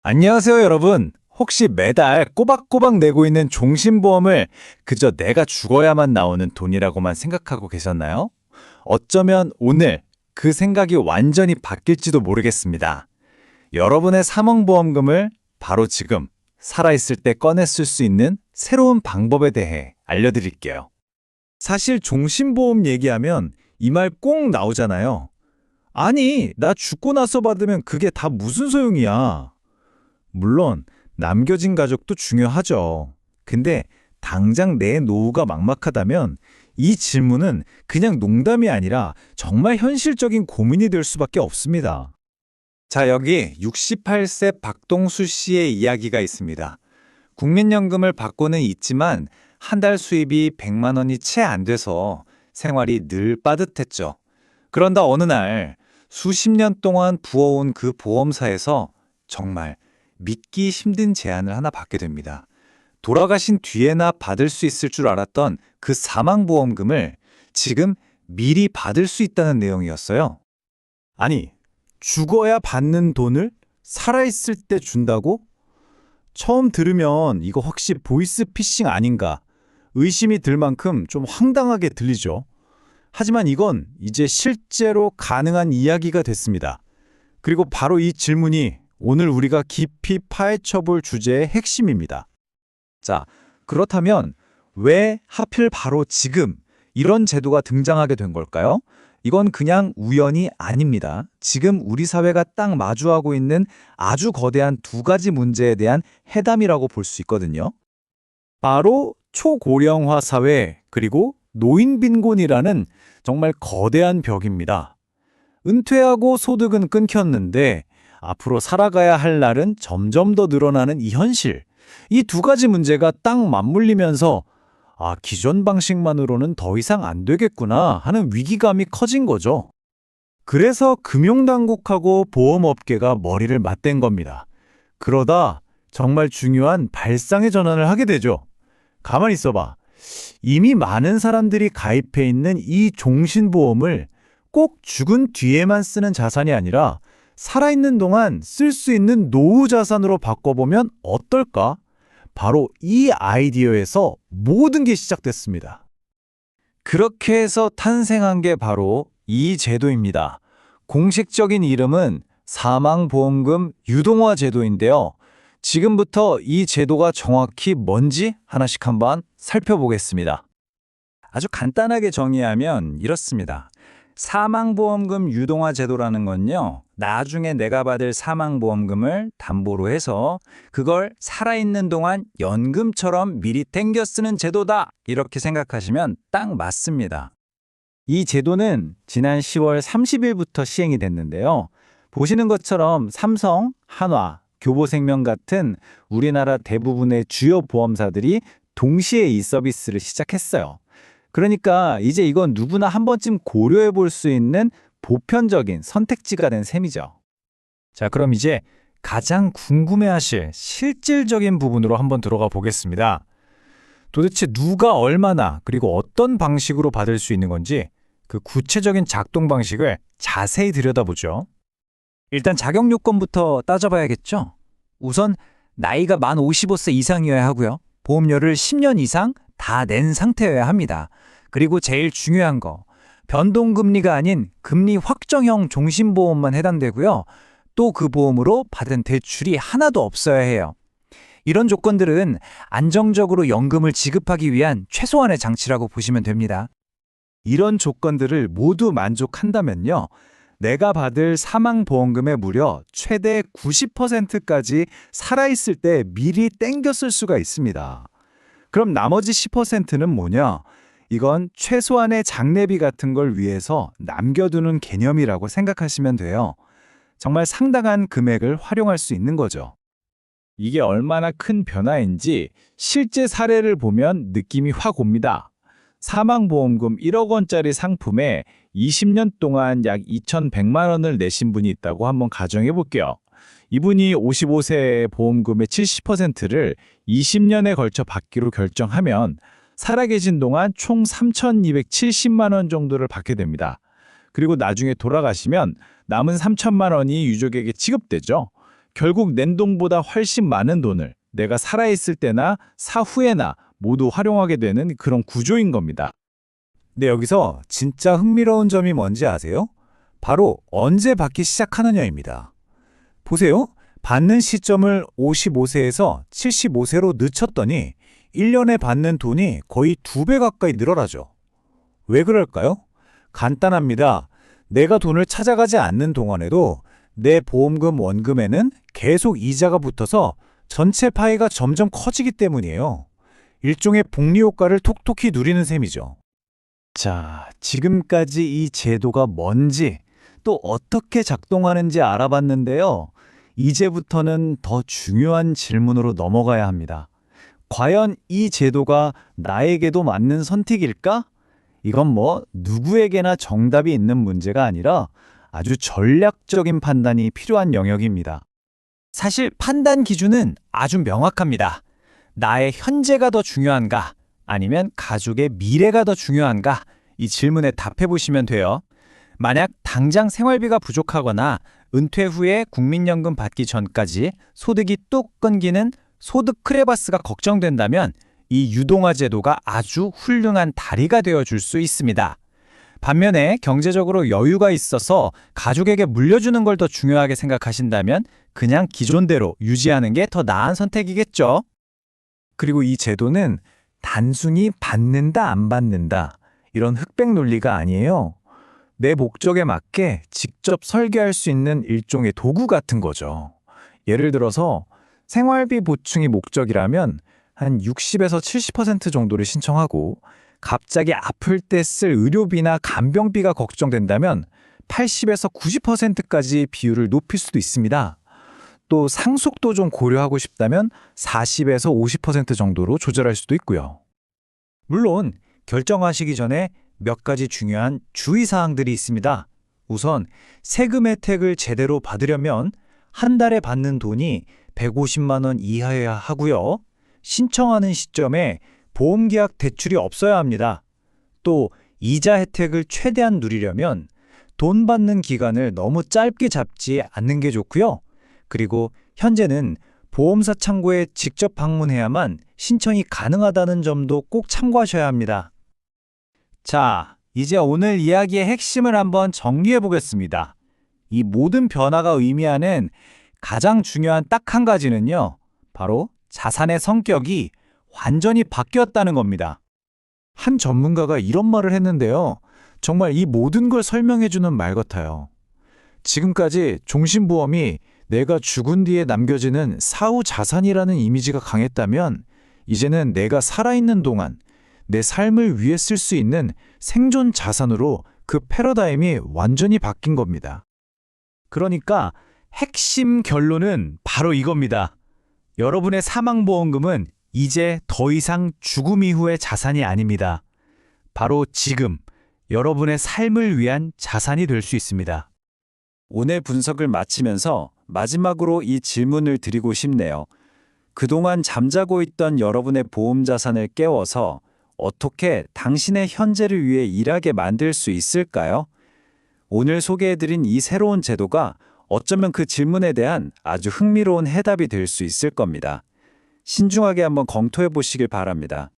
안녕하세요, 여러분. 혹시 매달 꼬박꼬박 내고 있는 종신보험을 그저 내가 죽어야만 나오는 돈이라고만 생각하고 계셨나요? 어쩌면 오늘 그 생각이 완전히 바뀔지도 모르겠습니다. 여러분의 사망보험금을 바로 지금 살아있을 때 꺼내 쓸 수 있는 새로운 방법에 대해 알려드릴게요. 사실 종신보험 얘기하면 이 말 꼭 나오잖아요. 아니, 나 죽고 나서 받으면 그게 다 무슨 소용이야. 물론 남겨진 가족도 중요하죠. 근데 당장 내 노후가 막막하다면 이 질문은 그냥 농담이 아니라 정말 현실적인 고민이 될 수밖에 없습니다. 자, 여기 68세 박동수 씨의 이야기가 있습니다. 국민연금을 받고는 있지만 한 달 수입이 100만 원이 채 안 돼서 생활이 늘 빠듯했죠. 그런다 어느 날 수십 년 동안 부어온 그 보험사에서 정말 믿기 힘든 제안을 하나 받게 됩니다. 돌아가신 뒤에나 받을 수 있을 줄 알았던 그 사망보험금을 지금 미리 받을 수 있다는 내용이었어요. 아니, 죽어야 받는 돈을 살아있을 때 준다고? 처음 들으면 이거 혹시 보이스피싱 아닌가 의심이 들 만큼 좀 황당하게 들리죠. 하지만 이건 이제 실제로 가능한 이야기가 됐습니다. 그리고 바로 이 질문이 오늘 우리가 깊이 파헤쳐볼 주제의 핵심입니다. 자, 그렇다면 왜 하필 바로 지금 이런 제도가 등장하게 된 걸까요? 이건 그냥 우연이 아닙니다. 지금 우리 사회가 딱 마주하고 있는 아주 거대한 두 가지 문제에 대한 해담이라고 볼 수 있거든요. 바로 초고령화 사회 그리고 노인 빈곤이라는 정말 거대한 벽입니다. 은퇴하고 소득은 끊겼는데 앞으로 살아가야 할 날은 점점 더 늘어나는 이 현실. 이 두 가지 문제가 딱 맞물리면서 기존 방식만으로는 더 이상 안 되겠구나 하는 위기감이 커진 거죠. 그래서 금융당국하고 보험업계가 머리를 맞댄 겁니다. 그러다 정말 중요한 발상의 전환을 하게 되죠. 가만히 있어봐. 이미 많은 사람들이 가입해 있는 이 종신보험을 꼭 죽은 뒤에만 쓰는 자산이 아니라 살아있는 동안 쓸 수 있는 노후 자산으로 바꿔보면 어떨까? 바로 이 아이디어에서 모든 게 시작됐습니다. 그렇게 해서 탄생한 게 바로 이 제도입니다. 공식적인 이름은 사망보험금 유동화 제도인데요. 지금부터 이 제도가 정확히 뭔지 하나씩 한번 살펴보겠습니다. 아주 간단하게 정의하면 이렇습니다. 사망보험금 유동화 제도라는 건요, 나중에 내가 받을 사망보험금을 담보로 해서 그걸 살아있는 동안 연금처럼 미리 땡겨 쓰는 제도다. 이렇게 생각하시면 딱 맞습니다. 이 제도는 지난 10월 30일부터 시행이 됐는데요. 보시는 것처럼 삼성, 한화, 교보생명 같은 우리나라 대부분의 주요 보험사들이 동시에 이 서비스를 시작했어요. 그러니까 이제 이건 누구나 한 번쯤 고려해 볼 수 있는 보편적인 선택지가 된 셈이죠. 자, 그럼 이제 가장 궁금해하실 실질적인 부분으로 한번 들어가 보겠습니다. 도대체 누가 얼마나 그리고 어떤 방식으로 받을 수 있는 건지 그 구체적인 작동 방식을 자세히 들여다보죠. 일단 자격 요건부터 따져봐야겠죠. 우선 나이가 만 55세 이상이어야 하고요. 보험료를 10년 이상 다 낸 상태여야 합니다. 그리고 제일 중요한 거, 변동금리가 아닌 금리 확정형 종신보험만 해당되고요. 또 그 보험으로 받은 대출이 하나도 없어야 해요. 이런 조건들은 안정적으로 연금을 지급하기 위한 최소한의 장치라고 보시면 됩니다. 이런 조건들을 모두 만족한다면요. 내가 받을 사망보험금의 무려 최대 90%까지 살아있을 때 미리 땡겨 쓸 수가 있습니다. 그럼 나머지 10%는 뭐냐? 이건 최소한의 장례비 같은 걸 위해서 남겨두는 개념이라고 생각하시면 돼요. 정말 상당한 금액을 활용할 수 있는 거죠. 이게 얼마나 큰 변화인지 실제 사례를 보면 느낌이 확 옵니다. 사망보험금 1억 원짜리 상품에 20년 동안 약 2,100만 원을 내신 분이 있다고 한번 가정해 볼게요. 이분이 55세의 보험금의 70%를 20년에 걸쳐 받기로 결정하면 살아계신 동안 총 3,270만 원 정도를 받게 됩니다. 그리고 나중에 돌아가시면 남은 3천만 원이 유족에게 지급되죠. 결국 낸 돈보다 훨씬 많은 돈을 내가 살아있을 때나 사후에나 모두 활용하게 되는 그런 구조인 겁니다. 근데 여기서 진짜 흥미로운 점이 뭔지 아세요? 바로 언제 받기 시작하느냐입니다. 보세요. 받는 시점을 55세에서 75세로 늦췄더니 1년에 받는 돈이 거의 2배 가까이 늘어나죠. 왜 그럴까요? 간단합니다. 내가 돈을 찾아가지 않는 동안에도 내 보험금 원금에는 계속 이자가 붙어서 전체 파이가 점점 커지기 때문이에요. 일종의 복리 효과를 톡톡히 누리는 셈이죠. 자, 지금까지 이 제도가 뭔지 또 어떻게 작동하는지 알아봤는데요. 이제부터는 더 중요한 질문으로 넘어가야 합니다. 과연 이 제도가 나에게도 맞는 선택일까? 이건 누구에게나 정답이 있는 문제가 아니라 아주 전략적인 판단이 필요한 영역입니다. 사실 판단 기준은 아주 명확합니다. 나의 현재가 더 중요한가? 아니면 가족의 미래가 더 중요한가? 이 질문에 답해 보시면 돼요. 만약 당장 생활비가 부족하거나 은퇴 후에 국민연금 받기 전까지 소득이 뚝 끊기는 소득 크레바스가 걱정된다면 이 유동화 제도가 아주 훌륭한 다리가 되어줄 수 있습니다. 반면에 경제적으로 여유가 있어서 가족에게 물려주는 걸 더 중요하게 생각하신다면 그냥 기존대로 유지하는 게 더 나은 선택이겠죠. 그리고 이 제도는 단순히 받는다 안 받는다 이런 흑백 논리가 아니에요. 내 목적에 맞게 직접 설계할 수 있는 일종의 도구 같은 거죠. 예를 들어서 생활비 보충이 목적이라면 한 60에서 70% 정도를 신청하고 갑자기 아플 때 쓸 의료비나 간병비가 걱정된다면 80에서 90%까지 비율을 높일 수도 있습니다. 또 상속도 좀 고려하고 싶다면 40에서 50% 정도로 조절할 수도 있고요. 물론 결정하시기 전에 몇 가지 중요한 주의사항들이 있습니다. 우선 세금 혜택을 제대로 받으려면 한 달에 받는 돈이 150만 원 이하여야 하고요. 신청하는 시점에 보험계약 대출이 없어야 합니다. 또 이자 혜택을 최대한 누리려면 돈 받는 기간을 너무 짧게 잡지 않는 게 좋고요. 그리고 현재는 보험사 창구에 직접 방문해야만 신청이 가능하다는 점도 꼭 참고하셔야 합니다. 자, 이제 오늘 이야기의 핵심을 한번 정리해 보겠습니다. 이 모든 변화가 의미하는 가장 중요한 딱 한 가지는요. 바로 자산의 성격이 완전히 바뀌었다는 겁니다. 한 전문가가 이런 말을 했는데요. 정말 이 모든 걸 설명해주는 말 같아요. 지금까지 종신보험이 내가 죽은 뒤에 남겨지는 사후 자산이라는 이미지가 강했다면 이제는 내가 살아있는 동안 내 삶을 위해 쓸 수 있는 생존 자산으로 그 패러다임이 완전히 바뀐 겁니다. 그러니까 핵심 결론은 바로 이겁니다. 여러분의 사망보험금은 이제 더 이상 죽음 이후의 자산이 아닙니다. 바로 지금 여러분의 삶을 위한 자산이 될 수 있습니다. 오늘 분석을 마치면서 마지막으로 이 질문을 드리고 싶네요. 그동안 잠자고 있던 여러분의 보험 자산을 깨워서 어떻게 당신의 현재를 위해 일하게 만들 수 있을까요? 오늘 소개해드린 이 새로운 제도가 어쩌면 그 질문에 대한 아주 흥미로운 해답이 될 수 있을 겁니다. 신중하게 한번 검토해 보시길 바랍니다.